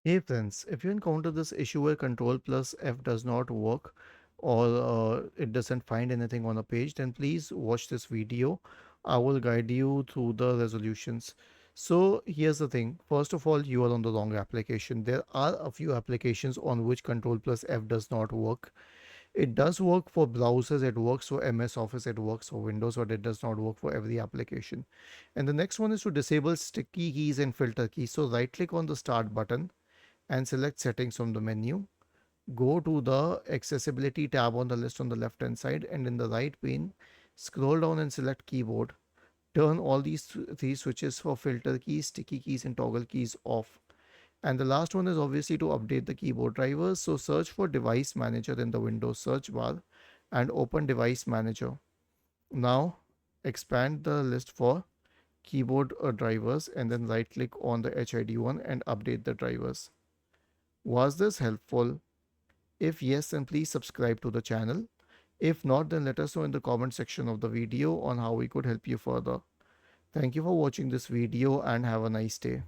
Hey friends, if you encounter this issue where Ctrl+F does not work or it doesn't find anything on a page, then please watch this video. I will guide you through the resolutions. So here's the thing. First of all, you are on the wrong application. There are a few applications on which Ctrl+F does not work. It does work for browsers, it works for MS Office, it works for Windows, but it does not work for every application. And the next one is to disable sticky keys and filter keys. So right click on the start button and select settings from the menu. Go to the accessibility tab on the list on the left hand side, and in the right pane, scroll down and select keyboard. Turn all these three switches for filter keys, sticky keys, and toggle keys off. And the last one is obviously to update the keyboard drivers. So search for device manager in the Windows search bar and open device manager. Now expand the list for keyboard drivers and then right click on the HID one and update the drivers. Was this helpful? If yes, then please subscribe to the channel. If not, then let us know in the comment section of the video on how we could help you further. Thank you for watching this video and have a nice day.